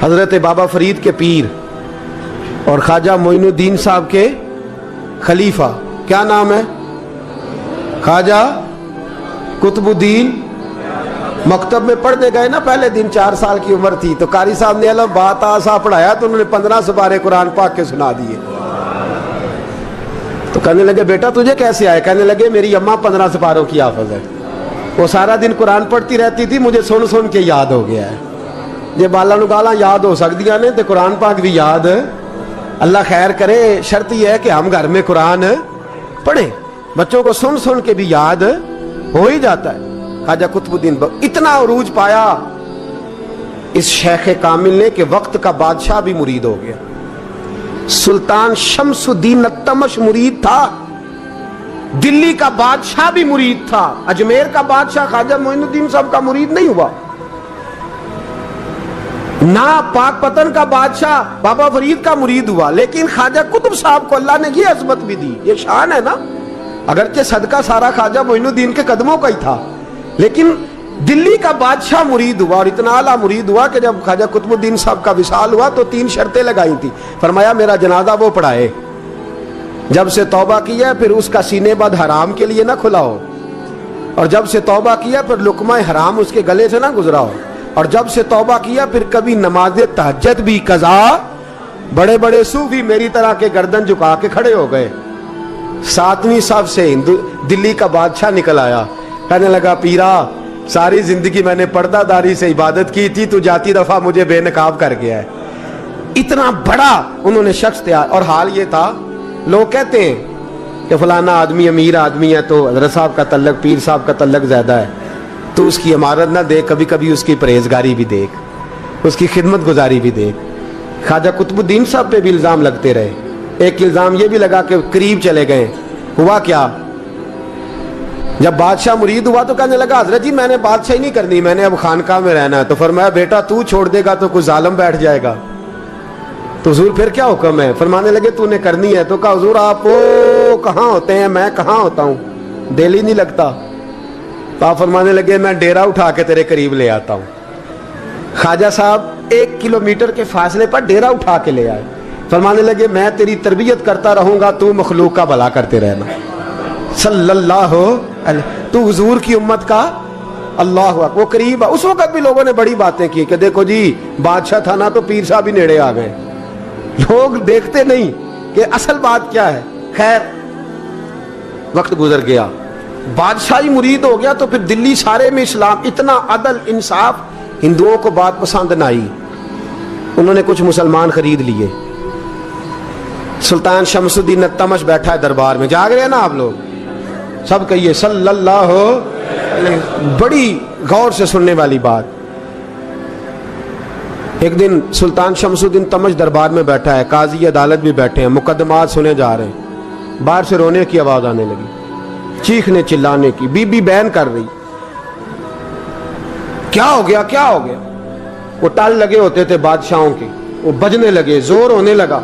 حضرت بابا فرید کے پیر اور خواجہ معین الدین صاحب کے خلیفہ، کیا نام ہے؟ خواجہ قطب الدین۔ مکتب میں پڑھنے گئے نا، پہلے دن 4 سال کی عمر تھی تو قاری صاحب نے علم بات آسا پڑھایا تو انہوں نے 15 سپارے قرآن پاک کے سنا دیے۔ تو کہنے لگے بیٹا تجھے کیسے آئے؟ کہنے لگے میری اماں 15 سپاروں کی حافظ ہے، وہ سارا دن قرآن پڑھتی رہتی تھی، مجھے سن سن کے یاد ہو گیا ہے۔ یہ بالا نو گالا یاد ہو سکدیاں نے تو قرآن پاک بھی یاد، اللہ خیر کرے۔ شرط یہ ہے کہ ہم گھر میں قرآن پڑھیں، بچوں کو سن سن کے بھی یاد ہو ہی جاتا ہے۔ خواجہ قطب الدین اتنا عروج پایا اس شیخ کامل نے کہ وقت کا بادشاہ بھی مرید ہو گیا۔ سلطان شمس الدین التمش مرید تھا، دلی کا بادشاہ بھی مرید تھا، اجمیر کا بادشاہ خواجہ معین الدین صاحب کا مرید نہیں ہوا، نہ پاک پتن کا بادشاہ بابا فرید کا مرید ہوا، لیکن خواجہ قطب صاحب کو اللہ نے یہ عظمت بھی دی، یہ شان ہے نا۔ اگرچہ صدقہ سارا خواجہ معین الدین کے قدموں کا ہی تھا، لیکن دلی کا بادشاہ مرید ہوا، اور اتنا اعلیٰ مرید ہوا کہ جب خواجہ قطب الدین صاحب کا وصال ہوا تو 3 شرطیں لگائی تھی۔ فرمایا میرا جنازہ وہ پڑھائے، جب سے توبہ کیا پھر اس کا سینے بد حرام کے لیے نہ کھلا ہو، اور جب سے توبہ کیا پھر لقمہ حرام اس کے گلے سے نہ گزرا ہو، اور جب سے توبہ کیا پھر کبھی نماز تہجد بھی قضا۔ بڑے بڑے صوفی میری طرح کے گردن جھکا کے کھڑے ہو گئے۔ 7ویں صف سے دلی کا بادشاہ نکل آیا، کہنے لگا پیرا ساری زندگی میں نے پردہ داری سے عبادت کی تھی، تو جاتی دفعہ مجھے بے نقاب کر گیا ہے۔ اتنا بڑا انہوں نے شخص تیار، اور حال یہ تھا لوگ کہتے ہیں کہ فلانا آدمی امیر آدمی ہے تو حضرت صاحب کا تعلق، پیر صاحب کا تعلق زیادہ ہے، تو اس کی عمارت نہ دیکھ، کبھی کبھی اس کی پرہیزگاری بھی دیکھ، اس کی خدمت گزاری بھی دیکھ۔ خواجہ قطب الدین صاحب پہ بھی الزام لگتے رہے۔ ایک الزام یہ بھی لگا کہ قریب چلے گئے۔ ہوا کیا؟ جب بادشاہ مرید ہوا تو کہنے لگا حضرت جی میں نے بادشاہی نہیں کرنی، میں نے اب خانقاہ میں رہنا ہے۔ تو فرمایا بیٹا تو چھوڑ دے گا تو کوئی ظالم بیٹھ جائے گا، تو حضور پھر کیا حکم ہے؟ فرمانے لگے تو نے کرنی ہے۔ تو کہا حضور آپ وہ کہاں ہوتے ہیں، میں کہاں ہوتا ہوں، دل ہی نہیں لگتا۔ تو آپ فرمانے لگے میں ڈیرا اٹھا کے تیرے قریب لے آتا ہوں۔ خواجہ صاحب 1 کلومیٹر کے فاصلے پر ڈیرا اٹھا کے لے آئے، فرمانے لگے میں تیری تربیت کرتا رہوں گا، تو مخلوق کا بھلا کرتے رہنا۔ صلی اللہ علیہ، تو حضور کی امت کا اللہ اکبر، وہ قریب ہے۔ اس وقت بھی لوگوں نے بڑی باتیں کی کہ دیکھو جی بادشاہ تھا نا تو پیر صاحب بھی نیڑے آ گئے۔ لوگ دیکھتے نہیں کہ اصل بات کیا ہے۔ خیر وقت گزر گیا، بادشاہی مرید ہو گیا، تو پھر دلی سارے میں اسلام، اتنا عدل انصاف، ہندوؤں کو بات پسند نہ آئی، انہوں نے کچھ مسلمان خرید لیے۔ سلطان شمس الدین التمش بیٹھا ہے دربار میں، جاگ رہے ہیں نا آپ لوگ سب، کہیے صلی اللہ علیہ۔ بڑی غور سے سننے والی بات۔ ایک دن سلطان شمس الدین تمش دربار میں بیٹھا ہے، قاضی عدالت بھی بیٹھے ہیں، مقدمات سنے جا رہے ہیں، باہر سے رونے کی آواز آنے لگی، چیخنے چلانے کی، بی بی بیان کر رہی۔ کیا ہو گیا کیا ہو گیا؟ وہ ٹال لگے ہوتے تھے بادشاہوں کے، وہ بجنے لگے، زور ہونے لگا۔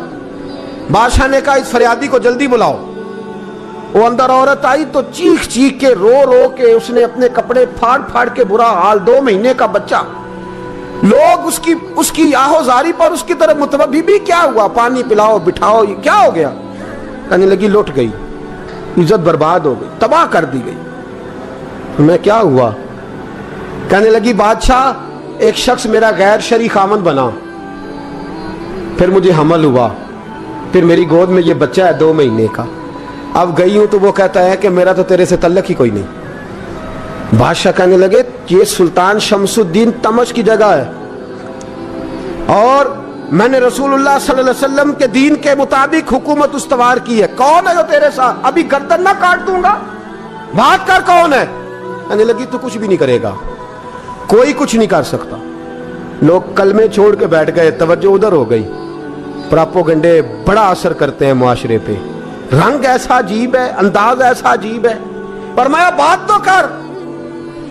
بادشاہ نے کہا اس فریادی کو جلدی بلاؤ۔ وہ اندر عورت آئی تو چیخ چیخ کے رو رو کے اس نے اپنے کپڑے پھاڑ پھاڑ کے، برا حال، 2 مہینے کا بچہ، لوگ اس کی آہو زاری پر اس کی طرف متوجہ، بھی کیا ہوا، پانی پلاؤ بٹھاؤ، کیا ہو گیا؟ کہنے لگی لٹ گئی، عزت برباد ہو گئی، تباہ کر دی گئی۔ میں کیا ہوا؟ کہنے لگی بادشاہ ایک شخص میرا غیر شرعی خامند بنا، پھر مجھے حمل ہوا، پھر میری گود میں یہ بچہ ہے 2 مہینے کا، اب گئی ہوں تو وہ کہتا ہے کہ میرا تو تیرے سے تعلق ہی کوئی نہیں۔ بادشاہ کہنے لگے یہ سلطان شمس الدین تمش کی جگہ ہے، اور میں نے رسول اللہ صلی اللہ علیہ وسلم کے دین کے مطابق حکومت استوار کی ہے، کون ہے جو تیرے ساتھ؟ ابھی گردن نہ کاٹ دوں گا، بات کر کون ہے؟ کہنے لگی تو کچھ بھی نہیں کرے گا، کوئی کچھ نہیں کر سکتا۔ لوگ کلمے چھوڑ کے بیٹھ گئے، توجہ ادھر ہو گئی۔ پراپوگنڈے بڑا اثر کرتے ہیں معاشرے پہ، رنگ ایسا عجیب ہے، انداز ایسا عجیب ہے۔ فرمایا بات تو کر۔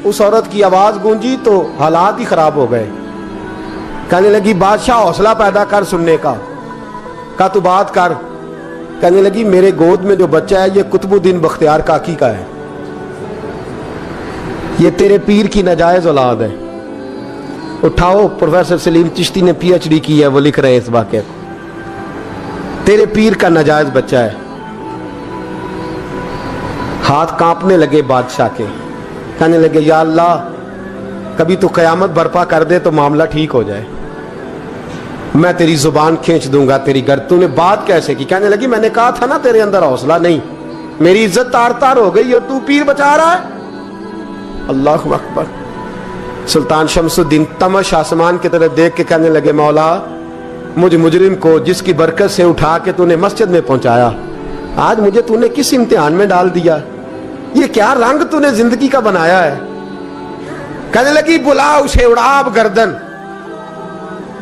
اس عورت کی آواز گونجی تو حالات ہی خراب ہو گئے۔ کہنے لگی بادشاہ حوصلہ پیدا کر سننے کا۔ کہا تو بات کر۔ کہنے لگی میرے گود میں جو بچہ ہے یہ قطب الدین بختیار کاکی کا ہے، یہ تیرے پیر کی ناجائز اولاد ہے، उठाओ, प्रोफेसर सलीम चिश्ती ने PhD की है, वो लिख रहे हैं इस वाक़े को। तेरे पीर का नाजायज बच्चा है। हाथ कांपने लगे बादशाह के, कहने लगे या अल्लाह कभी तो क़यामत बर्पा कर दे तो मामला ठीक हो जाए, मैं तेरी जुबान खींच दूंगा तेरी घर। तूने बात कैसे की? कहने लगी मैंने कहा था ना तेरे अंदर हौसला नहीं, मेरी इज्जत तार तार हो गई और तू पीर बचा रहा है। अल्लाहु अकबर। सुल्तान शमसुद्दीन तमश आसमान की तरफ देख के कहने लगे मौला मुझ मुजरिम को जिसकी बरकत से उठा के तूने मस्जिद में पहुंचाया, आज मुझे तूने किस इम्तिहान में डाल दिया? ये क्या रंग तूने जिंदगी का बनाया है? कहने लगी बुला उसे, उड़ाब गर्दन।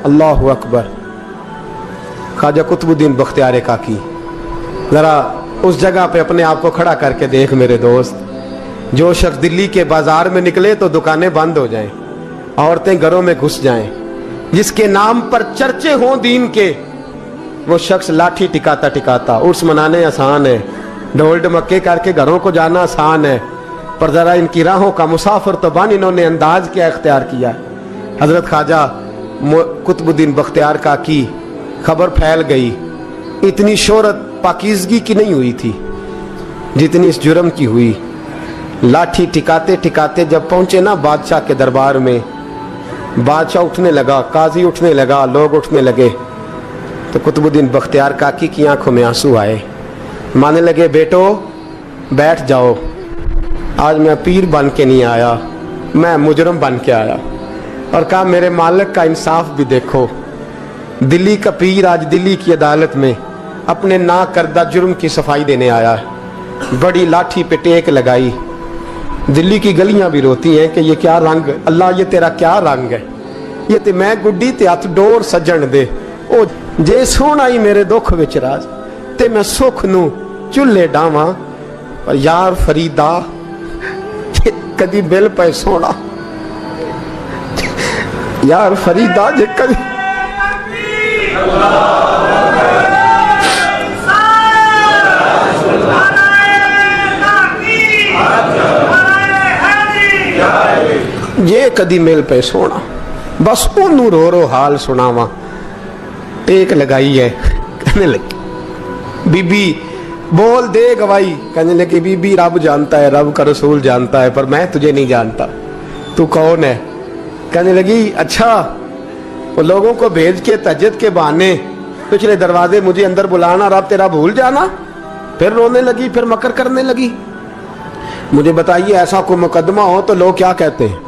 अल्लाहु अकबर। ख्वाजा कुतुबुद्दीन बख्तियार काकी, जरा उस जगह पे अपने आप को खड़ा करके देख मेरे दोस्त। जो शख्स दिल्ली के बाजार में निकले तो दुकानें बंद हो जाएं, औरतें घरों में घुस जाएं, जिसके नाम पर चर्चे हों दीन के, वो शख्स लाठी टिकाता टिकाता। उर्स मनाने आसान है, ढोल ढमक्के करके घरों को जाना आसान है, पर जरा इनकी राहों का मुसाफिर तो बन इन्होंने अंदाज क्या इख्तियार किया। हजरत ख्वाजा कुतुबुद्दीन बख्तियार काकी, खबर फैल गई। इतनी शोहरत पाकीज़गी की नहीं हुई थी जितनी इस जुर्म की हुई। लाठी टिकाते टिकाते जब पहुंचे ना बादशाह के दरबार में, बादशाह उठने लगा, काजी उठने लगा, लोग उठने लगे, तो कुतुबुद्दीन बख्तियार काकी की आंखों में आंसू आए। माने लगे बेटो बैठ जाओ, आज मैं पीर बन के नहीं आया, मैं मुजरम बन के आया। और कहा मेरे मालिक का इंसाफ भी देखो। दिल्ली का पीर आज दिल्ली की अदालत में अपने ना करदा जुर्म की सफाई देने आया है। बड़ी लाठी पे टेक लगाई। दिल्ली की गलियां भी रोती हैं कि ये क्या रंग, अल्लाह ये तेरा क्या रंग है, ये ते मैं गुड्डी ते हथ डोर सजन दे। ओ जे सोना ही मेरे दुख विच राज ते मैं सुख नू चुल्हे डावां, पर यार फरीदा कदी बिल पे सोना, यार फरीदा जे कदी ये कदी मिल पे सोना, बस ओनू रो रो हाल सुनावा। टेक लगाई है, कहने लगी बीबी बोल दे गवाही। कहने लगी बीबी रब जानता है, रब का रसूल जानता है, पर मैं तुझे नहीं जानता, तू कौन है? कहने लगी अच्छा वो लोगों को भेज के तहज्जुद के बहाने पिछले दरवाजे मुझे अंदर बुलाना, रब तेरा भूल जाना। फिर रोने लगी, फिर मकर करने लगी। मुझे बताइए ऐसा कोई मुकदमा हो तो लोग क्या कहते हैं?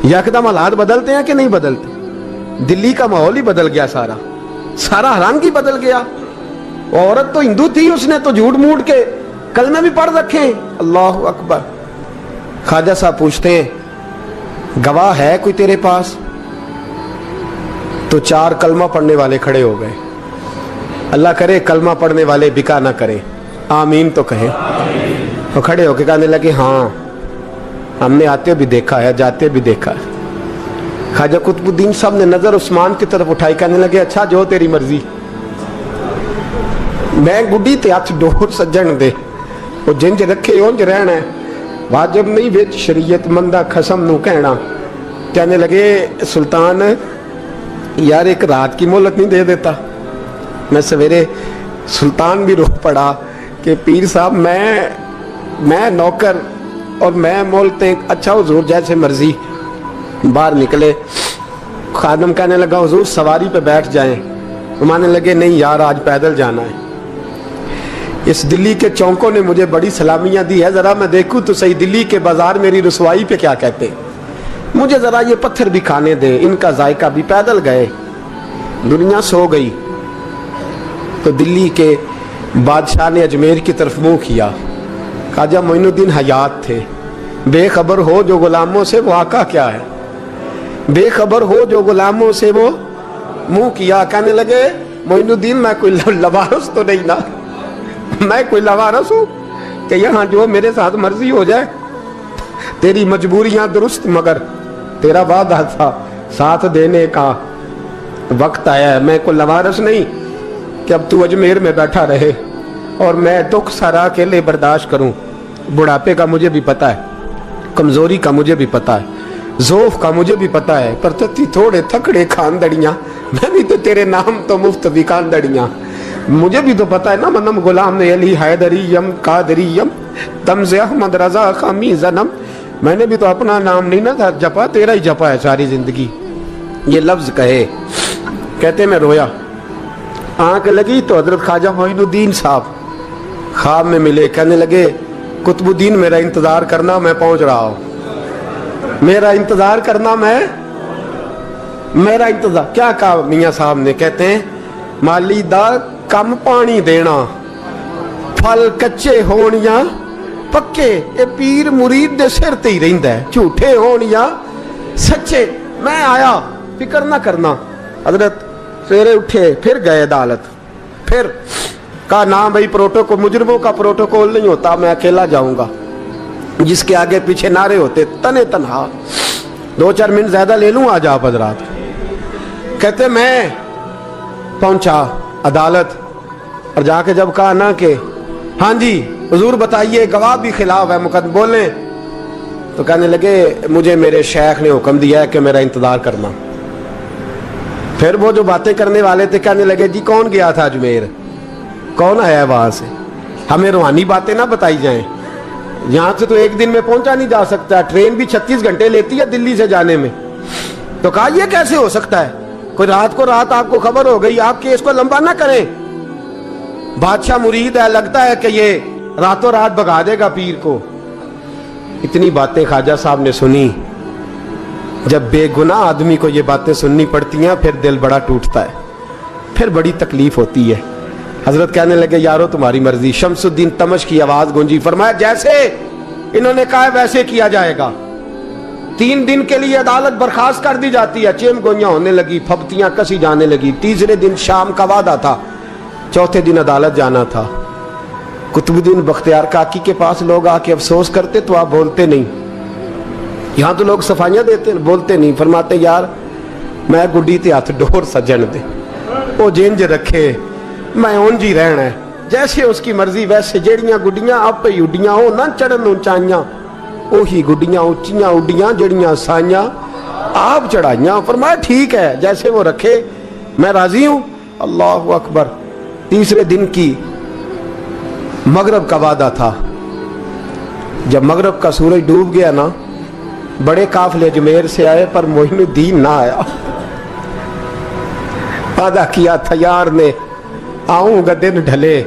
यकदम हालात बदलते हैं कि नहीं बदलते? दिल्ली का माहौल ही बदल गया, सारा सारा रंग ही बदल गया। औरत तो हिंदू थी, उसने तो झूठ मूठ के कलमे भी पढ़ रखे। अल्लाह अकबर। ख्वाजा साहब पूछते हैं गवाह है कोई तेरे पास? तो 4 कलमा पढ़ने वाले खड़े हो गए। अल्लाह करे कलमा पढ़ने वाले बिका ना करें, आमीन तो कहें। तो खड़े होके कहने लगे हाँ हमने आते भी देखा है, जाते भी देखा है। ख्वाजा कुतुबुद्दीन साहब ने नजर उस्मान की तरफ उठाई, कहने लगे अच्छा जो तेरी मर्जी, मैं गुड्डी ते हथ डोर सज्जन दे, वो जिंज रखे उंज रहना है, वाजिब नहीं विच शरीयत मंदा खसम नू कहना। कहने लगे सुल्तान यार एक रात की मोहलत नहीं दे देता? मैं सवेरे सुल्तान भी रो पड़ा कि पीर साहब मैं नौकर और मैं मोलते, अच्छा हुजूर जैसे मर्जी। बाहर निकले, खादम कहने लगा हुजूर सवारी पे बैठ जाएं। वो मानने लगे नहीं यार आज पैदल जाना है। इस दिल्ली के चौंकों ने मुझे बड़ी सलामियां दी है, जरा मैं देखूं तो सही दिल्ली के बाजार मेरी रसवाई पे क्या कहते हैं, मुझे जरा ये पत्थर भी खाने दे, इनका जायका भी। पैदल गए, दुनिया सो गई तो दिल्ली के बादशाह ने अजमेर की तरफ मुंह किया। ख्वाजा मोइनुद्दीन हयात थे। बेखबर हो जो गुलामों से वो आका क्या है, बेखबर हो जो गुलामों से वो मुंह किया। कहने लगे मोइनुद्दीन मैं कोई लवारस तो नहीं ना, मैं कोई लवारस हूँ कि यहाँ जो मेरे साथ मर्जी हो जाए? तेरी मजबूरियां दुरुस्त, मगर तेरा वादा था साथ देने का वक्त आया है। मैं कोई लवारस नहीं कि अब तू अजमेर में बैठा रहे और मैं दुख सारा अकेले बर्दाश्त करूं। बुढ़ापे का मुझे भी पता है, कमजोरी का मुझे भी पता है, ذوف کا مجھے بھی پتا ہے، پر تھی تھوڑے تھکڑے خاندڑیاں، میں بھی تو تیرے نام تو مفت بھی خاندڑیاں، مجھے بھی تو پتا ہے نا، منم غلام علی حیدریم قادریم تمز احمد رضا خامی زنم، میں نے بھی تو اپنا نام نہیں نا جپا، تیرا ہی جپا ہے ساری زندگی۔ یہ لفظ کہے، کہتے میں رویا، آنکھ لگی تو حضرت خواجہ معین الدین صاحب خواب میں ملے، کہنے لگے قطب الدین میرا انتظار کرنا، میں پہنچ رہا ہوں، میرا انتظار کرنا، میرا انتظار۔ کیا کہا میاں صاحب نے؟ کہتے ہیں مالی دا کم پانی دینا، پھل کچے ہون یا پکے، اے پیر مرید دے سر تے ہی رہندا ہے، جھوٹے ہون یا سچے، میں آیا فکر نہ کرنا۔ حضرت سویرے اٹھے، پھر گئے عدالت، پھر کہا نام بھائی پروٹوکول، مجرموں کا پروٹوکول نہیں ہوتا، میں اکیلا جاؤں گا، جس کے آگے پیچھے نعرے ہوتے تنے تنہا، 2-4 منٹ زیادہ لے لوں آج آپ حضرات۔ کہتے میں پہنچا عدالت، اور جا کے جب کہا نا کہ ہاں جی حضور بتائیے، گواہ بھی خلاف ہے، مقدم بولیں، تو کہنے لگے مجھے میرے شیخ نے حکم دیا ہے کہ میرا انتظار کرنا۔ پھر وہ جو باتیں کرنے والے تھے کہنے لگے جی کون گیا تھا اجمیر، کون آیا ہے وہاں سے، ہمیں روحانی باتیں نہ بتائی جائیں، یہاں سے تو ایک دن میں پہنچا نہیں جا سکتا، ٹرین بھی 36 گھنٹے لیتی ہے دلی سے جانے میں۔ تو کہا یہ کیسے ہو سکتا ہے، کوئی رات کو رات آپ کو خبر ہو گئی، آپ کیس کو لمبا نہ کریں، بادشاہ مرید ہے، لگتا ہے کہ یہ راتوں رات بھگا دے گا پیر کو۔ اتنی باتیں خواجہ صاحب نے سنی۔ جب بے گناہ آدمی کو یہ باتیں سننی پڑتی ہیں پھر دل بڑا ٹوٹتا ہے، پھر بڑی تکلیف ہوتی ہے۔ حضرت کہنے لگے یارو تمہاری مرضی۔ شمس الدین تمش کی آواز گونجی، فرمایا جیسے انہوں نے کہا ویسے کیا جائے گا۔ 3 دن کے لیے عدالت برخاست کر دی جاتی ہے۔ چیم گوئیاں ہونے لگی، پھپتیاں کسی جانے لگی۔ تیسرے دن شام کا وعدہ تھا، چوتھے دن عدالت جانا تھا۔ قطب الدین بختیار کاکی کے پاس لوگ آ کے افسوس کرتے تو آپ بولتے نہیں، یہاں تو لوگ صفائیاں دیتے بولتے نہیں، فرماتے یار میں گڈی تے ہاتھ ڈور سجن دے، وہ جنج رکھے، میں اونج ہی رہنا ہے، جیسے اس کی مرضی ویسے، جیڑیاں گڈیاں آپ ہی اڈیاں ہو نہ چڑھن اونچائیاں، وہی گڈیاں اونچیاں اڈیاں جیڑیاں سائیاں آپ چڑھائیاں۔ فرمایا ٹھیک ہے جیسے وہ رکھے میں راضی ہوں۔ اللہ اکبر۔ تیسرے دن کی مغرب کا وعدہ تھا، جب مغرب کا سورج ڈوب گیا نا، بڑے قافلے اجمیر سے آئے پر معین الدین نہ آیا۔ وعدہ کیا تھا یار نے آؤں گا دن ڈھلے۔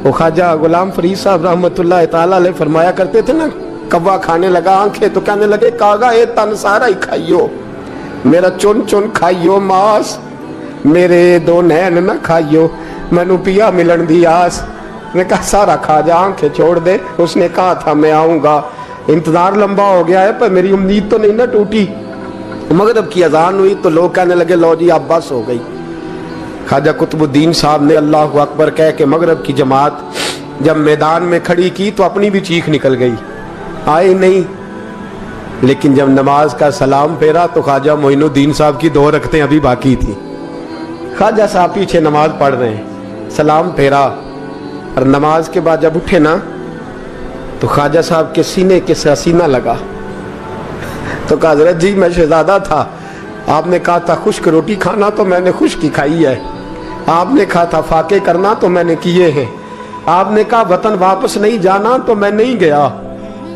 وہ خواجہ غلام فرید صاحب رحمت اللہ تعالیٰ علیہ فرمایا کرتے تھے نا، کوا کھانے لگا آنکھیں تو کہنے لگے کاغا اے تن سارا ہی کھائیو، میرا چن چن کھائیو ماس، میرے 2 نین نہ کھائیو، مینو پیا ملن دی آس۔ نے کہا سارا کھا جا، آنکھیں چھوڑ دے۔ اس نے کہا تھا میں آؤں گا، انتظار لمبا ہو گیا ہے پر میری امید تو نہیں نہ ٹوٹی۔ مغرب کی اذان ہوئی تو لوگ کہنے لگے لو جی اب بس ہو گئی۔ خواجہ قطب الدین صاحب نے اللہ اکبر کہہ کے مغرب کی جماعت جب میدان میں کھڑی کی تو اپنی بھی چیخ نکل گئی، آئے نہیں۔ لیکن جب نماز کا سلام پھیرا تو خواجہ معین الدین صاحب کی 2 رکعتیں ابھی باقی تھی۔ خواجہ صاحب پیچھے نماز پڑھ رہے ہیں، سلام پھیرا، اور نماز کے بعد جب اٹھے نا تو خواجہ صاحب کے سینے کے سینہ لگا تو کہا حضرت جی میں شہزادہ تھا، آپ نے کہا تھا خشک روٹی کھانا تو میں نے خشک ہی کھائی ہے، آپ نے کہا تھا فاقے کرنا تو میں نے کیے ہیں، آپ نے کہا وطن واپس نہیں جانا تو میں نہیں گیا۔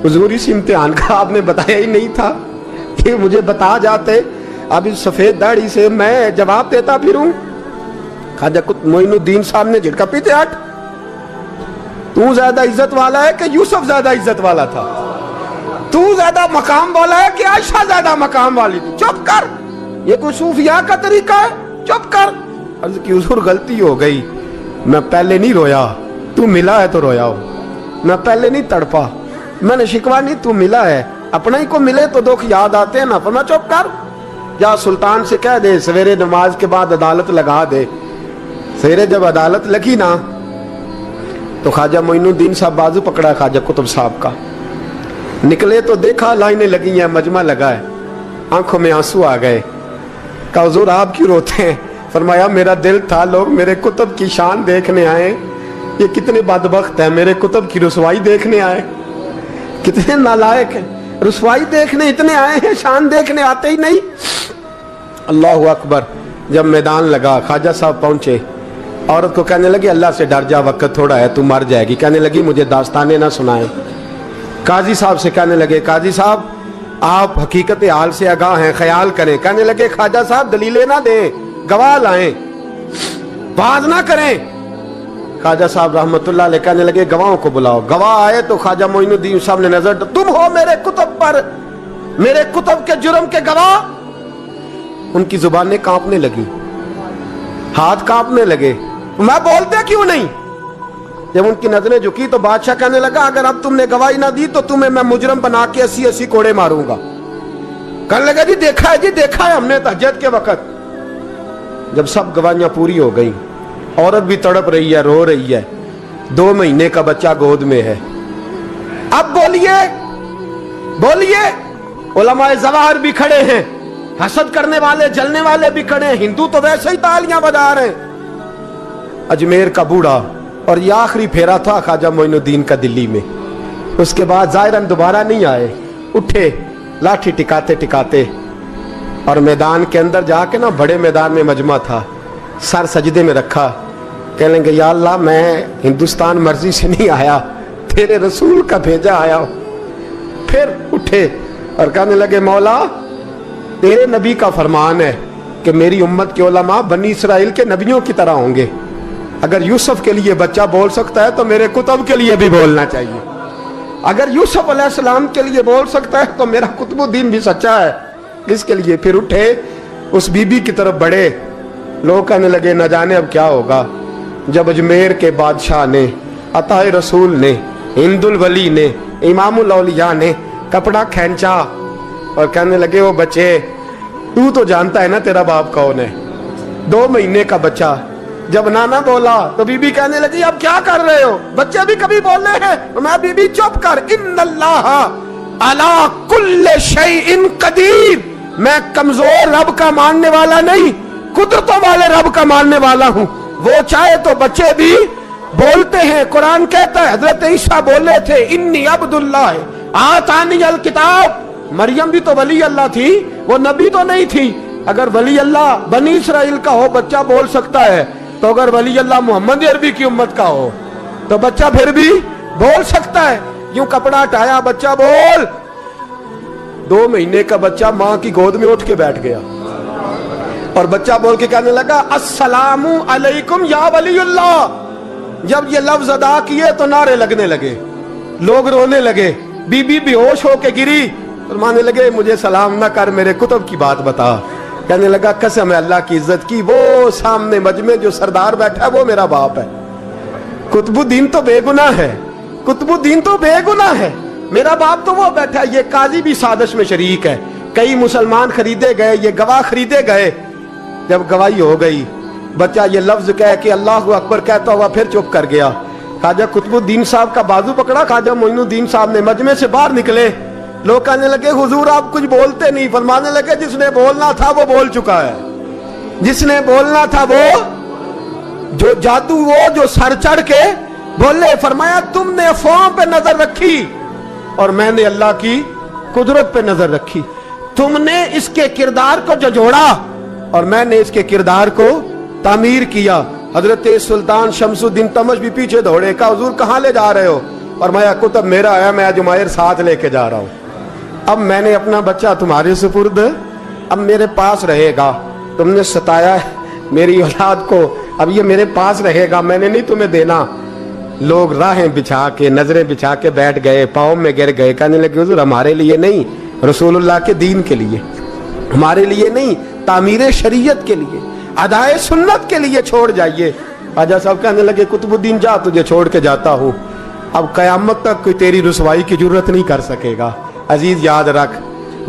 حضور اس امتحان کا آپ نے بتایا ہی نہیں تھا کہ مجھے بتا جاتے، اب اس سفید داڑھی سے میں جواب دیتا پھروں۔ خواجہ معین الدین صاحب نے جھٹکا، پیچھے ہٹ، تو زیادہ عزت والا ہے کہ یوسف زیادہ عزت والا تھا؟ تو زیادہ مقام والا ہے کہ عائشہ زیادہ مقام والی تھی؟ چپ کر، یہ کوئی صوفیاء کا طریقہ ہے؟ چپ کر۔ عرض کی حضور غلطی ہو گئی، میں پہلے نہیں رویا، تو ملا ہے تو رویا ہو، میں پہلے نہیں تڑپا، میں نے شکوا نہیں، تو ملا ہے، اپنا ہی کو ملے تو دکھ یاد آتے ہیں نا۔ فرمایا چپ کر، جا سلطان سے کہہ دے سویرے نماز کے بعد عدالت لگا دے۔ سویرے جب عدالت لگی نا تو خواجہ معین الدین صاحب بازو پکڑا خواجہ قطب صاحب کا، نکلے تو دیکھا لائنیں لگی ہیں، مجمع لگا ہے، آنکھوں میں آنسو آ گئے۔ کہا حضور آپ کیوں روتے ہیں؟ فرمایا میرا دل تھا لوگ میرے کتب کی شان دیکھنے آئے، یہ کتنے بدبخت ہیں، میرے کتب کی رسوائی دیکھنے آئے، کتنے نالائق ہیں۔ रसवाई देखने इतने आए हैं, शान देखने आते ही नहीं। अल्लाह अकबर। जब मैदान लगा, ख्वाजा साहब पहुंचे, औरत को कहने लगी अल्लाह से डर जा, वक्त थोड़ा है, तू मर जाएगी। कहने लगी मुझे दास्ताने ना सुनाए। काजी साहब से कहने लगे काजी साहब आप हकीकत हाल से आगाह हैं, ख्याल करें। कहने लगे ख्वाजा साहब दलीलें ना दें, गवाह लाएं, बाज ना करें। ख्वाजा साहब रहमतुल्लाह अलैह कहने लगे गवाहों को बुलाओ। गवाह आए तो ख्वाजा मोइनुद्दीन साहब ने नजर, तुम हो मेरे कुतुब पर, मेरे कुतुब के जुर्म के गवाह। उनकी जुबानें कांपने लगी, हाथ कांपने लगे, मैं बोलते क्यों नहीं। जब उनकी नजरें झुकी तो बादशाह कहने लगा अगर अब तुमने गवाही ना दी तो तुम्हें मैं मुजरम बना के 80-80 कोड़े मारूंगा। कहने लगा जी देखा है, जी देखा है हमने तहज्जुद के वक्त। जब सब गवाहियां पूरी हो गई, औरत भी तड़प रही है, रो रही है, 2 महीने का बच्चा गोद में है। अब बोलिए बोलिए, उलमाए ज़वाहिर भी खड़े हैं, हसद करने वाले जलने वाले भी खड़े हैं, हिंदू तो वैसे ही तालियां बजा रहे हैं। अजमेर का बूढ़ा, और ये आखिरी फेरा था ख्वाजा मोइनुद्दीन का दिल्ली में। उसके बाद ज़ाहिरन दोबारा नहीं आए, उठे लाठी टिकाते टिकाते और मैदान के अंदर जाके ना, बड़े मैदान में मजमा था, सर सजदे में रखा। कहने लगे या अल्लाह मैं हिंदुस्तान मर्जी से नहीं आया, तेरे रसूल का भेजा आया हूं। फिर उठे और कहने लगे मौला तेरे नबी का फरमान है कि मेरी उम्मत के उलमा बनी इसराइल के नबियों की तरह होंगे। अगर यूसुफ के लिए बच्चा बोल सकता है तो मेरे कुतुब के लिए भी बोलना चाहिए। अगर यूसुफ अलैहिस्सलाम के लिए बोल सकता है तो मेरा कुतुबुद्दीन भी सच्चा है। इसके लिए फिर उठे, उस बीबी की तरफ बढ़े। लोग कहने लगे न जाने अब क्या होगा। जब अजमेर के बादशाह ने, अताए रसूल ने, हिंदुल वली ने, इमामुल औलिया ने कपड़ा खींचा और कहने लगे वो बच्चे तू तो जानता है ना तेरा बाप कौन है, 2 महीने का बच्चा। जब नाना बोला तो बीबी कहने लगी अब क्या कर रहे हो, बच्चे भी कभी बोले हैं। मैं बीबी चुप कर, इन्नल्लाह अला कुल्ले शैइन कदीर, मैं कमजोर रब का मानने वाला नहीं, कुदरतों वाले रब का मानने वाला हूं। वो चाहे तो बच्चे भी बोलते हैं। कुरान कहता है हजरत ईसा बोले थे इन्नी अब्दुल्लाह आतानी अल किताब। मरियम भी तो वली अल्लाह थी, वो नबी तो नहीं थी। अगर वली अल्लाह बनी इसराइल का हो बच्चा बोल सकता है, तो अगर वली अल्लाह मोहम्मद अरबी की उम्मत का हो तो बच्चा फिर भी बोल सकता है। यूं कपड़ा हटाया, बच्चा बोल। 2 महीने का बच्चा मां की गोद में उठ के बैठ गया और बच्चा बोल के कहने लगा अस्सलामु अलैकुम या वलीउल्लाह। जब ये लफ्ज अदा किए तो नारे लगने लगे, लोग रोने लगे, बीबी बेहोश होके गिरी और मानने लगे मुझे सलाम ना कर, मेरे कुतुब की बात बता। कहने लगा कसम है अल्लाह की इज्जत की, वो सामने मजमे जो सरदार बैठा है वो मेरा बाप है। कुतुबुद्दीन तो बेगुनाह है, कुतुबुद्दीन तो बेगुनाह है, मेरा बाप तो वो बैठा है। ये काजी भी साजिश में शरीक है, कई मुसलमान खरीदे गए, ये गवाह खरीदे गए। जब गवाही हो गई, बच्चा ये लफ्ज कह के अल्लाह अकबर कहता हुआ फिर चुप कर गया। ख्वाजा कुतुबुद्दीन साहब का बाजू पकड़ा, ख्वाजा मोइनुद्दीन साहब ने मजमे से बाहर निकले। लोग कहने लगे हुजूर आप कुछ बोलते नहीं। फरमाने लगे जिसने बोलना था वो बोल चुका है, जिसने बोलना था वो, जो जादू वो जो सर चढ़ के बोले। फरमाया तुमने अफवाहों पे नजर रखी और मैंने अल्लाह की कुदरत पे नजर रखी। तुमने इसके किरदार को जोड़ा और मैंने इसके किरदार को तामीर किया। हजरत सुल्तान शमसुद्दीन तमश भी पीछे दौड़े, कहा हुजूर कहां ले जा रहे हो। और मैं कुतुब मेरा आया, मैं जुमैर साथ लेके जा रहा हूं। अब मैंने अपना बच्चा तुम्हारे सुपुर्द, अब मेरे पास रहेगा। तुमने सताया है मेरी औलाद को, अब ये मेरे पास रहेगा, मैंने नहीं तुम्हें देना। लोग राहें बिछा के, नजरें बिछा के बैठ गए, पाँव में गिर गए, कहने लगे हुजूर हमारे लिए नहीं, रसूलुल्लाह के दीन के लिए, हमारे लिए नहीं, तामीर शरीयत के लिए, अदाए सुन्नत के लिए छोड़ जाइए। ख्वाजा साहब कहने लगे कुतुबुद्दीन जा, तुझे छोड़ के जाता हूं, अब कयामत तक कोई तेरी रुसवाई की जरूरत नहीं कर सकेगा। अजीज याद रख,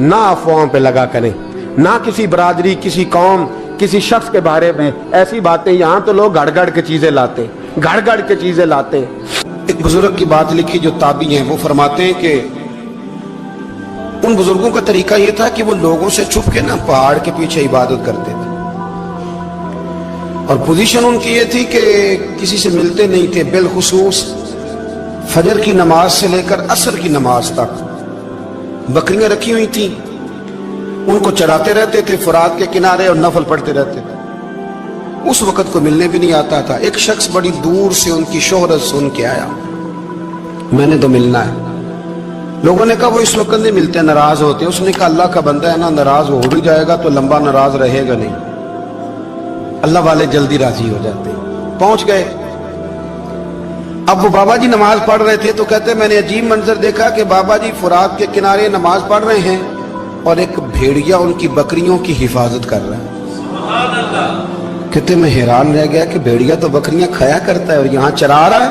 ना अफवाहों पे लगा करें, ना किसी बरादरी, किसी कौम, किसी शख्स के बारे में ऐसी बातें। यहाँ तो लोग गड़ के चीजें लाते, गड़ के चीजें लाते। एक बुजुर्ग की बात लिखी जो ताबी हैं, वो फरमाते हैं कि उन बुजुर्गों का तरीका ये था कि वो लोगों से छुप के ना पहाड़ के पीछे इबादत करते थे और पोजीशन उनकी ये थी कि किसी से मिलते नहीं थे, बिलखुसूस फजर की नमाज से लेकर असर की नमाज तक बकरियां रखी हुई थी, उनको चराते रहते थे फुरात के किनारे और नफल पढ़ते रहते थे। उस वक्त को मिलने भी नहीं आता था। एक शख्स बड़ी दूर से उनकी शोहरत सुन के आया, मैंने तो मिलना है। लोगों ने कहा वो इस वक्त नहीं मिलते, नाराज होते। उसने कहा अल्लाह का बंदा है ना, नाराज हो भी जाएगा तो लंबा नाराज रहेगा नहीं, अल्लाह वाले जल्दी राजी हो जाते। पहुंच गए। अब वो बाबा जी नमाज पढ़ रहे थे तो कहते मैंने अजीब मंजर देखा कि बाबा जी फुरात के किनारे नमाज पढ़ रहे हैं और एक भेड़िया उनकी बकरियों की हिफाजत कर रहा है। कहते मैं हैरान रह गया कि भेड़िया तो बकरियां खाया करता है और यहाँ चरा रहा है।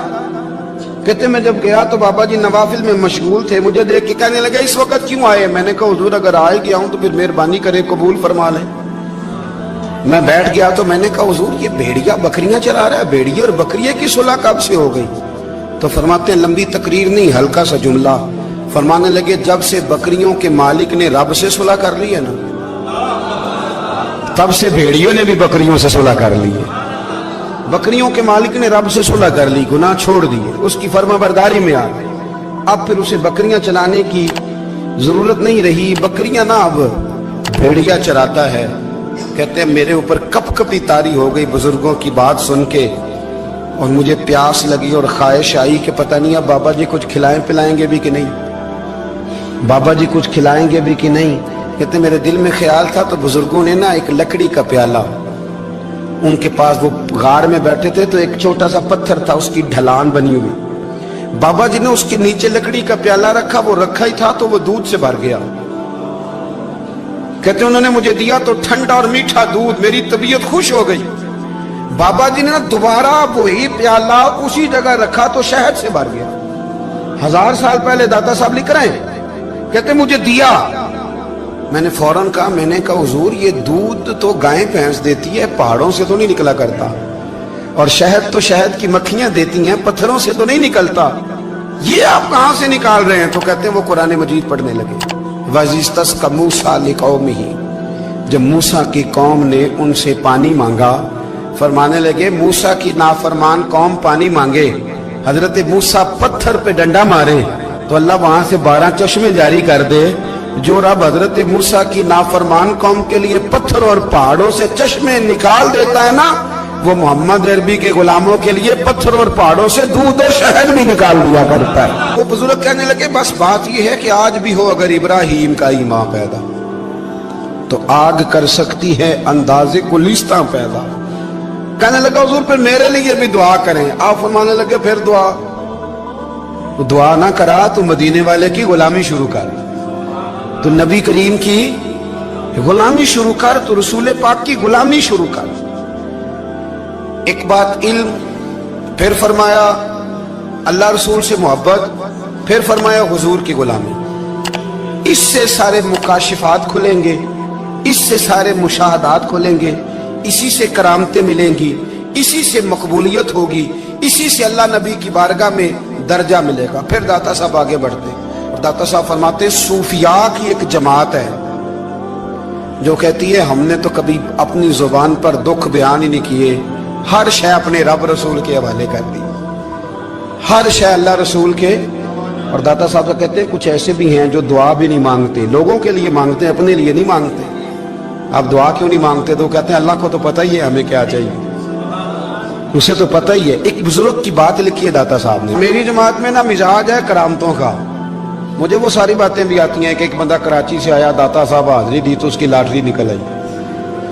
कहते मैं जब गया तो बाबा जी नवाफिल में मशगूल थे, मुझे देख के कहने लगे इस वक्त क्यों आए। मैंने कहा हुजूर अगर आ ही गया हूं तो फिर मेहरबानी करे कबूल फरमा लें। मैं बैठ गया तो मैंने कहा हुजूर ये भेड़िया बकरियां चरा रहा है, भेड़िया और बकरिया की सुलह कब से हो गई। तो फरमाते हैं लंबी तकरीर नहीं, हल्का सा जुमला। फरमाने लगे जब से बकरियों के मालिक ने रब से सुलह कर ली है ना, तब से भेड़ियों ने भी बकरियों से सुलह कर ली है। बकरियों के मालिक ने रब से सुलह कर ली, गुनाह छोड़ दिए, उसकी फर्माबरदारी में आ गए। अब फिर उसे बकरियां चलाने की जरूरत नहीं रही, बकरियां ना अब भेड़िया चराता है। कहते हैं मेरे ऊपर कपकपी तारी हो गई बुजुर्गों की बात सुन के, और मुझे प्यास लगी और ख्वाहिश आई कि पता नहीं अब बाबा जी कुछ खिलाएं पिलाएंगे भी कि नहीं, बाबा जी कुछ खिलाएंगे भी कि नहीं। कहते मेरे दिल में ख्याल था तो बुजुर्गों ने ना एक लकड़ी का प्याला, उनके पास वो गार में बैठे थे तो एक छोटा सा पत्थर था, उसकी ढलान बनी हुई, बाबा जी ने उसके नीचे लकड़ी का प्याला रखा, वो रखा ही था तो वो दूध से भर गया। कहते उन्होंने मुझे दिया तो ठंडा और मीठा दूध, मेरी तबीयत खुश हो गई। बाबा जी ने ना दोबारा वही प्याला उसी जगह रखा तो शहद से भर गया। 1000 साल पहले दाता साहब लिख रहे हैं। कहते मुझे दिया, मैंने फौरन कहा, मैंने कहा हुजूर ये दूध तो गाय भैंस देती है, पहाड़ों से तो नहीं निकला करता, और शहद तो शहद की मक्खियां देती हैं, पत्थरों से तो नहीं निकलता, ये आप कहां से निकाल रहे हैं। तो कहते हैं वो कुरान मजीद पढ़ने लगे। वज़िस्तस्क़ा मूसा लिक़ौमिही, जब मूसा की कौम ने उनसे पानी मांगा, फरमाने लगे मूसा की नाफरमान कौम पानी मांगे, हजरत मूसा पत्थर पे डंडा मारे तो अल्लाह वहां से 12 चश्मे जारी कर दे। जो रब हजरत मूसा की नाफरमान कौम के लिए पत्थर और पहाड़ों से चश्मे निकाल देता है ना, वो मोहम्मद अरबी के गुलामों के लिए पत्थर और पहाड़ों से दूध और शहद भी निकाल दिया करता है। वो बुजुर्ग कहने लगे बस बात ये है कि आज भी हो अगर इब्राहिम का ईमान पैदा तो आग कर सकती है अंदाजे गुलिस्तां पैदा। कहने लगा हुजूर फिर मेरे लिए भी दुआ करें। आप फरमाने लगे फिर दुआ ना करा तो मदीने वाले की गुलामी शुरू कर, तो नबी करीम की गुलामी शुरू कर, तो रसूल पाक की गुलामी शुरू कर। एक बात इल्म, फिर फरमाया अल्लाह रसूल से मोहब्बत, फिर फरमाया हुजूर की गुलामी। इससे सारे मुकाशिफात खुलेंगे, इससे सारे मुशाहदात खुलेंगे, इसी से करामतें मिलेंगी, इसी से मकबूलियत होगी, इसी से अल्लाह नबी की बारगाह में दर्जा मिलेगा। फिर दाता साहब आगे बढ़ते और दाता साहब फरमाते सूफिया की एक जमात है जो कहती है हमने तो कभी अपनी जुबान पर दुख बयान ही नहीं किए, हर शय अपने रब रसूल के हवाले कर दी, हर शय अल्लाह रसूल के। और दाता साहब कहते हैं कुछ ऐसे भी हैं जो दुआ भी नहीं मांगते, लोगों के लिए मांगते हैं, अपने लिए नहीं मांगते। आप दुआ क्यों नहीं मांगते? तो कहते हैं अल्लाह को तो पता ही है हमें क्या चाहिए, उसे तो पता ही है। एक बुजुर्ग की बात लिखी है दाता साहब ने, मेरी जमात में ना मिजाज है करामतों का, मुझे वो सारी बातें भी आती हैं कि एक बंदा कराची से आया, दाता साहब हाजिरी दी तो उसकी लॉटरी निकल आई,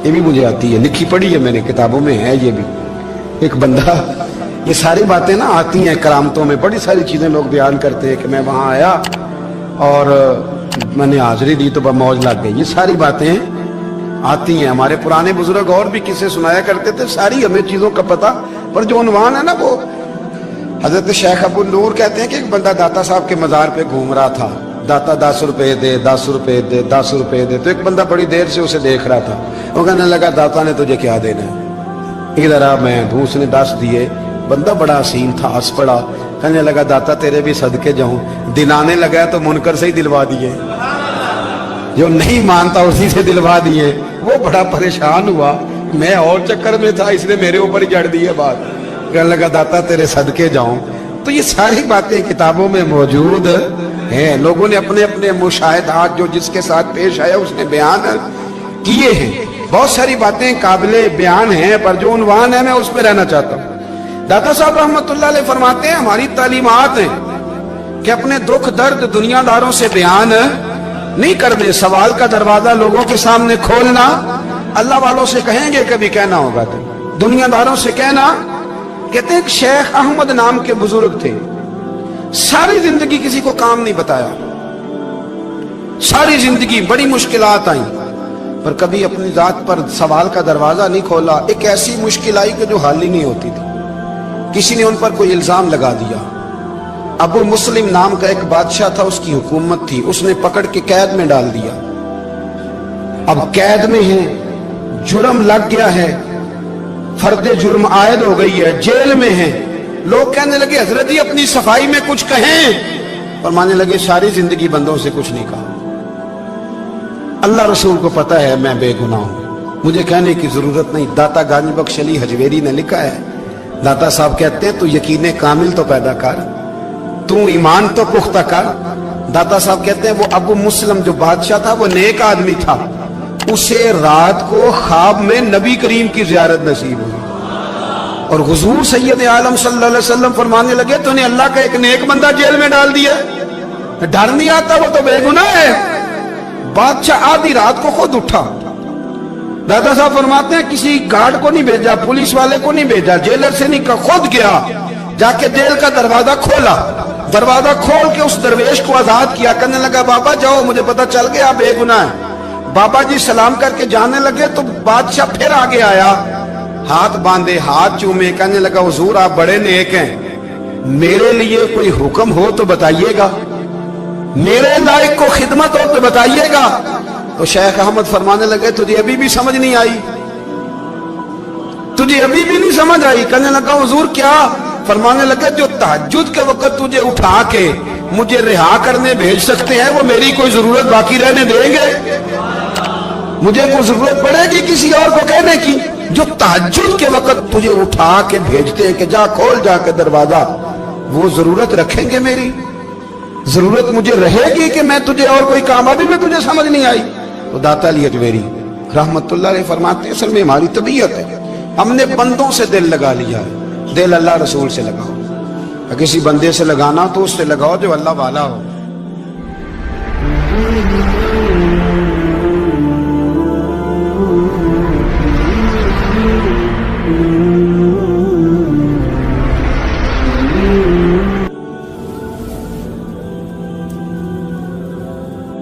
ये भी मुझे आती है, लिखी पढ़ी है मैंने, किताबों में है ये भी। एक बंदा, ये सारी बातें ना आती हैं करामतों में, बड़ी सारी चीजें लोग बयान करते हैं कि मैं वहां आया और मैंने हाजिरी दी तो मौज लग गई, ये सारी बातें आती हैं। हमारे पुराने बुजुर्ग और भी किस्से सुनाया करते थे, सारी हमें चीजों का पता, पर जो उन्वान है ना वो हजरत शेख अबू नूर कहते हैं कि एक बंदा दाता साहब के मजार पे घूम रहा था, दाता 10 रुपए दे, 10 रुपए दे, 10 रुपए दे। तो एक बंदा बड़ी देर से उसे देख रहा था, वो कहने लगा दाता ने तुझे क्या देना है, इधर आ मैं दूँ। उसने 10 दिए, बंदा बड़ा हसीन था, हंस पड़ा, कहने लगा दाता तेरे भी सदके जाऊं। दिन आने लगा तो मुनकर से ही दिलवा दिए, जो नहीं मानता उसी से दिलवा दिए। वो बड़ा परेशान हुआ, मैं और चक्कर में था, इसने मेरे ऊपर ही जड़ दी है बात, कहने लगा दाता तेरे सदके जाऊं। तो ये सारी बातें किताबों में मौजूद हैं, लोगों ने अपने अपने मुशाहिदात जो जिसके साथ पेश आया उसने बयान किए हैं। बहुत सारी बातें काबिले बयान हैं, पर जो उन्वान है मैं उस पर रहना चाहता हूँ। दाता साहब रहमतुल्लाह अलैह फरमाते हैं हमारी तालीमात हैं कि अपने दुख दर्द दुनियादारों से बयान नहीं करने, सवाल का दरवाजा लोगों के सामने खोलना। अल्लाह वालों से कहेंगे कभी कहना होगा तो, दुनियादारों से कहना। कहते हैं शेख अहमद नाम के बुजुर्ग थे, सारी जिंदगी किसी को काम नहीं बताया, सारी जिंदगी बड़ी मुश्किलात आई, पर कभी अपनी जात पर सवाल का दरवाजा नहीं खोला। एक ऐसी मुश्किल आई कि जो हल ही नहीं होती थी। किसी ने उन पर कोई इल्जाम लगा दिया। अबू मुस्लिम नाम का एक बादशाह था, उसकी हुकूमत थी, उसने पकड़ के कैद में डाल दिया। अब कैद में है, जुर्म लग गया है, फर्दे जुर्म आयद हो गई है, जेल में है। लोग कहने लगे हजरत जी अपनी सफाई में कुछ कहें, और मानने लगे सारी जिंदगी बंदों से कुछ नहीं कहा। अल्लाह रसूल को पता है मैं बेगुनाह हूं, मुझे कहने की जरूरत नहीं। दाता गानी बख्श अली हजवेरी ने लिखा है, दाता साहब कहते हैं तू यकीन कामिल तो पैदा कर, तू ईमान तो पुख्ता कर। दाता साहब कहते हैं वो अबू मुस्लिम जो बादशाह था वो नेक आदमी था, उसे रात को ख्वाब में नबी करीम की जियारत नसीब हुई, और हुजूर सैयद आलम सल्लल्लाहु अलैहि वसल्लम फरमाने लगे तूने अल्लाह का एक नेक बंदा जेल में डाल दिया, डर नहीं आता, वो तो बेगुनाह है। बादशाह आधी रात को खुद उठा। दादा साहब फरमाते हैं किसी गार्ड को नहीं भेजा, पुलिस वाले को नहीं भेजा, जेलर से नहीं, खुद गया, जाके जेल का दरवाजा खोला। दरवाजा खोल के उस दरवेश को आजाद किया, कहने लगा बाबा जाओ, मुझे पता चल गया बेगुनाह है। बाबा जी सलाम करके जाने लगे तो बादशाह फिर आगे आया, हाथ बांधे, हाथ चूमे, कहने लगा हुजूर आप बड़े नेक हैं, मेरे लिए कोई हुक्म हो तो बताइएगा, मेरे लायक को खिदमत हो तो बताइएगा। तो शेख अहमद फरमाने लगे तुझे अभी भी समझ नहीं आई, तुझे अभी भी नहीं समझ आई। कहने लगा हुजूर क्या? फरमाने लगे जो तहज्जुद के वक्त तुझे उठा के मुझे रिहा करने भेज सकते हैं वो मेरी कोई जरूरत बाकी रहने देंगे? मुझे कोई जरूरत पड़ेगी किसी और को कहने की? जो तहज्जुद के वक्त तुझे उठा के भेजते हैं कि जा खोल जाके दरवाजा, वो जरूरत रखेंगे मेरी? जरूरत मुझे रहेगी कि मैं तुझे और कोई काम, अभी में तुझे समझ नहीं आई? तो दाता अली अजमेरी रहमतुल्लाह अलैह फरमाते हैं असल में हमारी तबीयत है, हमने बंदों से दिल लगा लिया है। दिल अल्लाह रसूल से लगाओ, किसी बंदे से लगाना तो उससे लगाओ जो अल्लाह वाला हो।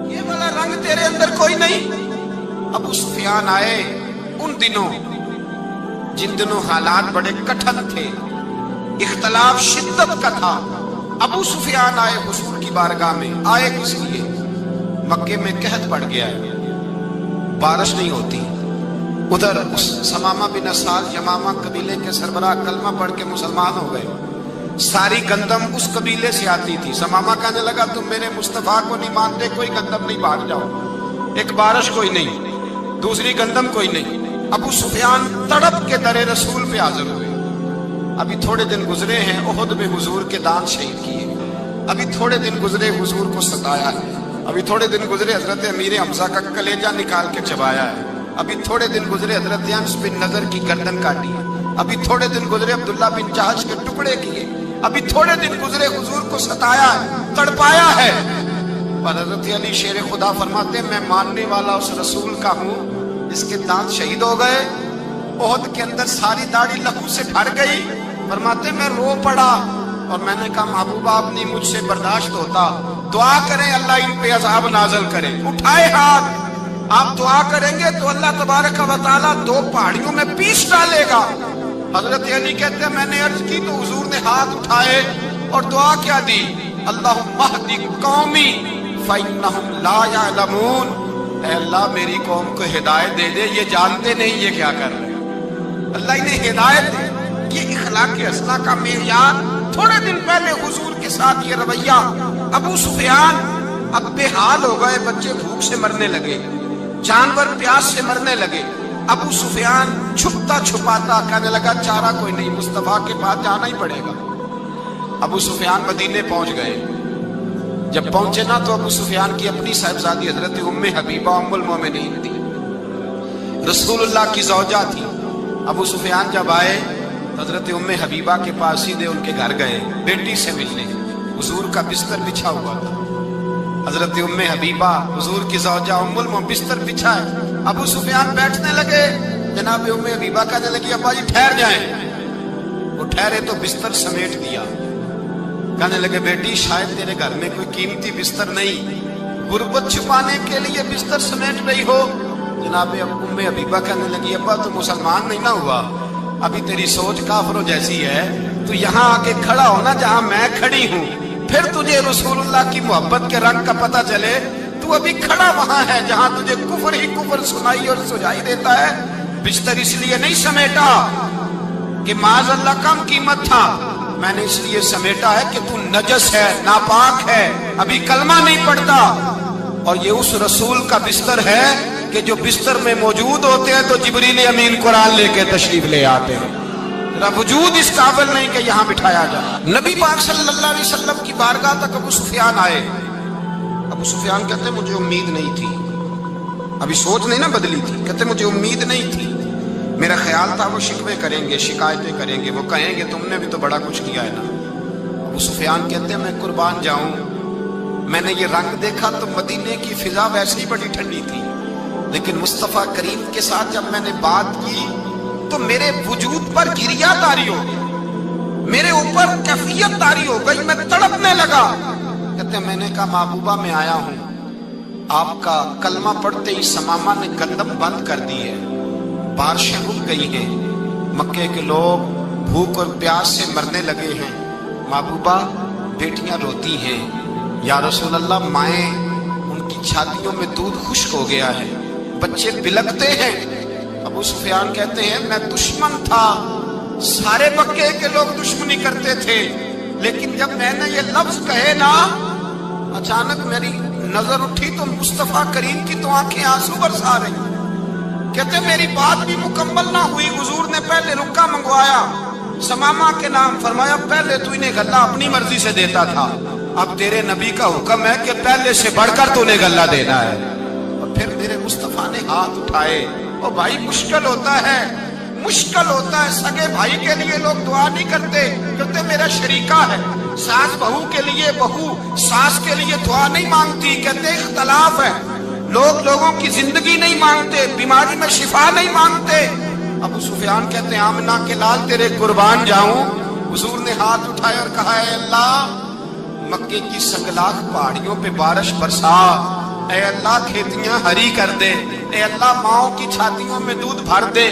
ये वाला रंग तेरे अंदर कोई नहीं। अबू सुफियान आए उन दिनों जिन दिनों हालात बड़े कठिन थे, इख्तलाफ शिद्दत का था। अबू सुफियान आए हुजूर की बारगाह में। आए किस लिए? मक्के में कहत पड़ गया है, बारिश नहीं होती। उधर उस समामा बिन असाल यमामा कबीले के सरबराह कलमा पढ़ के मुसलमान हो गए। सारी गंदम उस कबीले से आती थी। समामा कहने लगा तुम मेरे मुस्तफा को नहीं मानते, कोई गंदम नहीं, भाग जाओ। एक बारिश कोई नहीं, दूसरी गंदम कोई नहीं। अबू सुफियान तड़प के दरे रसूल पे हाजिर हुए। अभी थोड़े दिन गुजरे हैं, ओहद में हुजूर के दान शहीद किए। अभी थोड़े दिन गुजरे हुजूर को सताया है। अभी थोड़े दिन गुजरे हजरत अमीर हमजा का कलेजा निकाल के चबाया है। अभी थोड़े दिन गुजरे हजरत अनस बिन नजर की गर्दन काटी है। अभी थोड़े दिन गुजरे अब्दुल्ला बिन जहाज के टुकड़े किए। अभी थोड़े दिन गुजरे हुजूर को सताया है, तड़पाया है। पर हजरत अली शेर खुदा फरमाते मैं मानने वाला उस रसूल का हूँ इसके दांत शहीद हो गए। ओहद के अंदर सारी दाढ़ी लहू से भर गई। फरमाते मैं रो पड़ा और मैंने कहा महबूबा आप नहीं मुझसे बर्दाश्त होता, दुआ करें अल्लाह इन पे अज़ाब नाज़िल करे। उठाए हाथ, आप दुआ करेंगे तो अल्लाह तबारक व तआला दो पहाड़ियों में पीस डालेगा। हजरत अली कहते हैं मैंने अर्ज की तो हुजूर ने हाथ उठाए और दुआ क्या दी, अल्लाहुम्मा हदी कौमी फइन्नहुम ला यअलमून। अल्लाह मेरी कौम को हिदायत दे दे, ये जानते नहीं ये क्या कर रहे हैं। अल्लाह इन्हें हिदायत दे। ये इखलाक असला का मेयार। थोड़े दिन पहले हुजूर के साथ ये रवैया। अबू सुफियान अब बेहाल हो गए, बच्चे भूख से मरने लगे, जानवर प्यास से मरने लगे। अबू सुफियान छुपता छुपाता कहने लगा चारा कोई नहीं, मुस्तफा के पास जाना ही पड़ेगा। अबू सुफियान मदीने पहुंच गए। जब पहुंचे ना तो अबू सुफियान की अपनी साहिबजादी हजरत उम्मे हबीबा उम्मुल मोमिनीन थी, रसूलुल्लाह की ज़ौजा थी। अबू सुफियान जब आए हजरत उम्मे हबीबा के पास सीधे उनके घर गए बेटी से मिलने। हुजूर का बिस्तर बिछा हुआ था, हजरत उम्मे हबीबा हुजूर की ज़ौजा उम्मुल मोमिनीन बिस्तर बिछाए, अबू सुफियान बैठने लगे। जनाब उम्मे हबीबा कहने लगी अब्बा जी ठहर जाएं। वो ठहरे तो बिस्तर समेट दिया। कहने लगे बेटी शायद तेरे घर में कोई कीमती बिस्तर नहीं, गुर्बत छुपाने के लिए बिस्तर समेट रही हो। जनाब उम्मे हबीबा कहने लगी अब्बा तू मुसलमान नहीं ना हुआ, अभी तेरी सोच काफिरों जैसी है, तू यहाँ आके खड़ा हो ना जहाँ मैं खड़ी हूँ, फिर तुझे रसूलुल्लाह की मोहब्बत के रंग का पता चले। तू अभी खड़ा वहां है जहाँ तुझे कुफर ही कुफर सुनाई और सुझाई देता है। बिस्तर इसलिए नहीं समेटा कि माज़अल्लाह कम कीमत था, मैंने इसलिए समेटा है कि तू नजस है, नापाक है, अभी कलमा नहीं पढ़ता। और ये उस रसूल का बिस्तर है कि जो बिस्तर में मौजूद होते हैं तो जिब्रील अमीन कुरान लेके तशरीफ ले आते हैं। तेरा वजूद इस काबिल नहीं कि यहाँ बिठाया जाए। नबी पाक सल्लल्लाहु अलैहि वसल्लम की बारगाह तक अबू सुफियान आए। अबू सुफियान कहते मुझे उम्मीद नहीं थी, अभी सोच नहीं ना बदली थी, कहते मुझे उम्मीद नहीं थी, मेरा ख्याल था वो शिकवे करेंगे, शिकायतें करेंगे, वो कहेंगे तुमने भी तो बड़ा कुछ किया है ना। अबू सुफियान कहते मैं कुर्बान जाऊं, मैंने ये रंग देखा तो मदीने की फिजा वैसे ही बड़ी ठंडी थी, लेकिन मुस्तफ़ा करीम के साथ जब मैंने बात की तो मेरे वजूद पर गिरिया तारी हो गई, मेरे ऊपर कैफियत तारी हो गई, मैं तड़पने लगा। कहते मैंने कहा महबूबा मैं आया हूं, आपका कलमा पढ़ते ही समामा ने गंदम बंद कर दी है, बारिशें रुक गई हैं, मक्के के लोग भूख और प्यास से मरने लगे हैं, महबूबा बेटियां रोती हैं, या रसूल अल्लाह माएँ उनकी छातियों में दूध खुश्क हो गया है, बच्चे बिलकते हैं। अबू सुफियान कहते हैं मैं दुश्मन था, सारे मक्के के लोग दुश्मनी करते थे, लेकिन जब मैंने ये लफ्ज कहे ना अचानक मेरी नजर उठी तो मुस्तफा करीम की तो आंखें आंसू बरसा रही। कहते मेरी बात भी मुकम्मल ना हुई, हुजूर ने पहले रुक्का मंगवाया, समामा के नाम फरमाया, पहले तू इन्हें गल्ला अपनी मर्जी से देता था, अब तेरे नबी का हुक्म है कि पहले से बढ़कर तूने गल्ला देना है। और फिर मेरे मुस्तफा ने हाथ उठाए। और भाई मुश्किल होता है, मुश्किल होता है, सगे भाई के लिए लोग दुआ नहीं करते, कहते मेरा शरीका है, सास बहू के लिए बहू सास के लिए दुआ नहीं मांगती, कहते इख्तलाफ है, लोग लोगों की जिंदगी नहीं मांगते, बीमारी में शिफा नहीं मांगते। अबू सुफियान कहते आमना के लाल तेरे कुर्बान जाऊं। हुजूर ने हाथ उठाए और कहा है अल्लाह मक्के की संगलाख पहाड़ियों पे बारिश बरसा, ऐ अल्लाह खेतियां हरी कर दे, ऐ अल्लाह माओं की छातियों में दूध भर दे,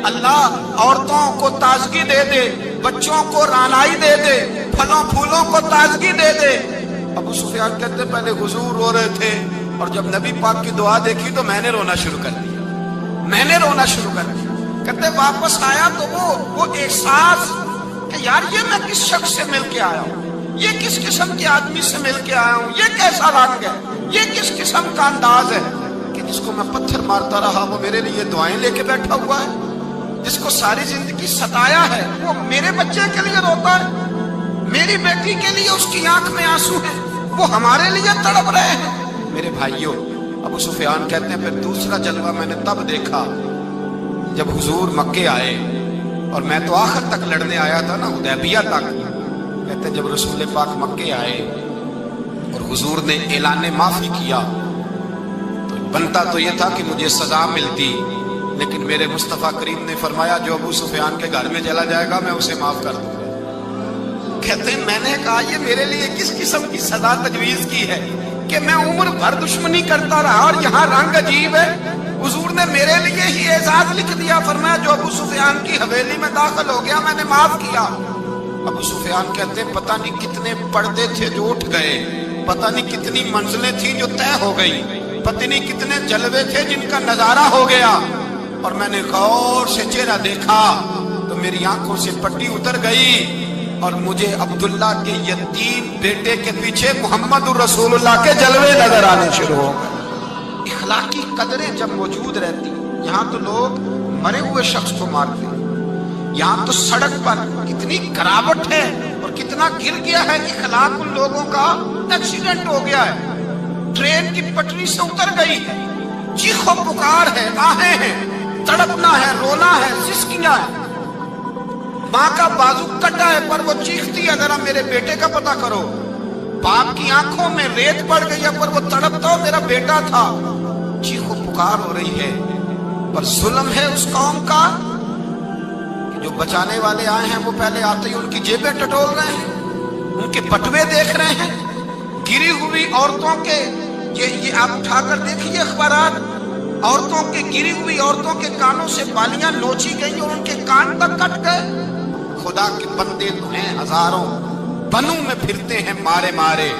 अल्लाह औरतों को ताजगी दे दे, बच्चों को रानाई दे दे, फलों फूलों को ताजगी दे दे। अबू सुफियान कहते पहले हुजूर रो रहे थे और जब नबी पाक की दुआ देखी तो मैंने रोना शुरू कर दिया, मैंने रोना शुरू कर दिया। कहते वापस आया तो वो एहसास कि यार ये मैं किस शख्स से मिल के आया हूँ, ये किस किस्म के आदमी से मिल के आया हूँ, ये कैसा रंग है, ये किस किस्म का अंदाज है कि जिसको मैं पत्थर मारता रहा वो मेरे लिए दुआएं लेके बैठा हुआ है, जिसको सारी जिंदगी सताया है वो मेरे बच्चे के लिए रोता है, मेरी बेटी के लिए उसकी आंख में आंसू है, वो हमारे लिए तड़प रहे हैं। मेरे भाइयों, अबू सुफियान कहते हैं फिर दूसरा जलवा मैंने तब देखा जब हुजूर मक्के आए, और मैं तो आखिर तक लड़ने आया था ना, हुदैबिया तक। कहते जब रसूल पाक मक्के आए और हुजूर ने ऐलान माफी किया तो बनता तो ये था कि मुझे सजा मिलती, लेकिन मेरे मुस्तफ़ा करीम ने फरमाया जो अबू सुफियान के घर में चला जाएगा मैं उसे माफ कर दूंगा। कहते मैंने कहा ये मेरे लिए किस किस्म की सजा तजवीज की है कि मैं उम्र भर दुश्मनी करता रहा और यहाँ रंग अजीब है। हुजूर ने मेरे लिए ही एजाज लिख दिया, फरमाया जो अबू सुफियान की हवेली में दाखिल हो गया मैंने माफ किया। अबू सुफियान कहते हैं पता नहीं कितने पर्दे थे जो उठ गए, पता नहीं कितनी मंजिलें थी जो तय हो गई, पता नहीं कितने जलवे थे जिनका नजारा हो गया। और मैंने गौर से चेहरा देखा तो मेरी आंखों से पट्टी उतर गई और मुझे अब्दुल्ला के यतीम बेटे के पीछे मोहम्मद रसूलुल्लाह के जलवे नजर आने शुरू हो गए। इखलाकी कदरें जब मौजूद रहती, यहाँ तो लोग मरे हुए शख्स को मारते, यहाँ तो सड़क पर कितनी गिरावट है और कितना गिर गया है, इखलाक उन लोगों का, एक्सीडेंट हो गया है, ट्रेन की पटरी से उतर गई है, चीखो पुकार है, आहें हैं, तड़पना है, रोना है, सिसकियां है, माँ का बाजू कटा है पर वो चीखती है जरा मेरे बेटे का पता करो, बाप की आंखों में रेत पड़ गई है पर वो तड़पता हो मेरा बेटा था, चीखो पुकार हो रही है। पर जुल्म है उस कौम का कि जो बचाने वाले आए हैं वो पहले आते ही उनकी जेबें टटोल रहे हैं, उनके बटुए देख रहे हैं, गिरी हुई औरतों के, ये आप उठाकर देखिए अखबारात, औरतों के, गिरी हुई औरतों के कानों से बालियां नोची गई और उनके कान तक कट गए। खुदा के बंदे तो हैं हजारों, बनू में फिरते हैं मारे मारे,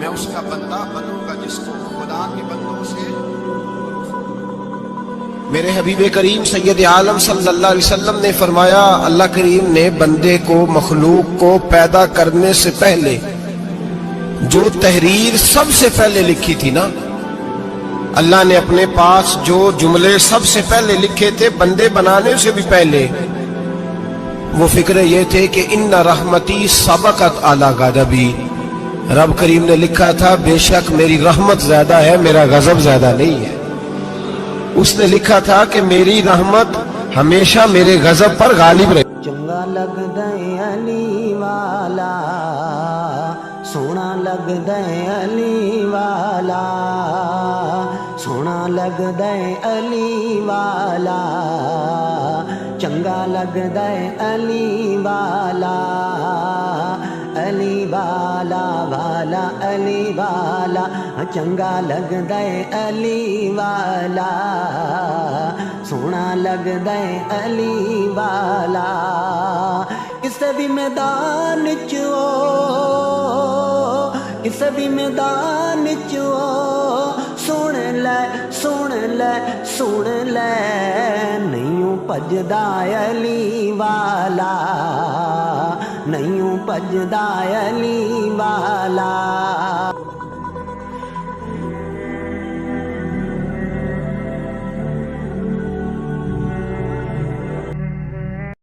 मैं उसका बंदा बनूंगा जिसको खुदा के बंदों से। मेरे हबीब करीम सैयद आलम सल्लल्लाहु अलैहि वसल्लम ने फरमाया, अल्लाह करीम ने बंदे को, मखलूक को पैदा करने से पहले जो तहरीर सबसे पहले लिखी थी ना, अल्लाह ने अपने पास जो जुमले सबसे पहले लिखे थे बंदे बनाने से भी पहले, वो फिक्र ये थे कि इन्ना रहमती सबकत अला गज़बी, रब करीम ने लिखा था बेशक मेरी रहमत ज्यादा है, मेरा गजब ज्यादा नहीं है। उसने लिखा था कि मेरी रहमत हमेशा मेरे गजब पर गालिब रहे। चंगा लगदा है अली वाला, सोना लगदा है अली वाला, सोना लगदा है अली वाला, चंगा लगदा है अली वाला, अली वाला वाला अली वाला, चंगा लगदा है अली वाला, सोना लगदा है अली वाला। किसे भी मैदान च किसे भी मैदान च सुन ले सुन ले सुन ले, नहीं भजदा अली वाला, नहीं भजदा अली वाला।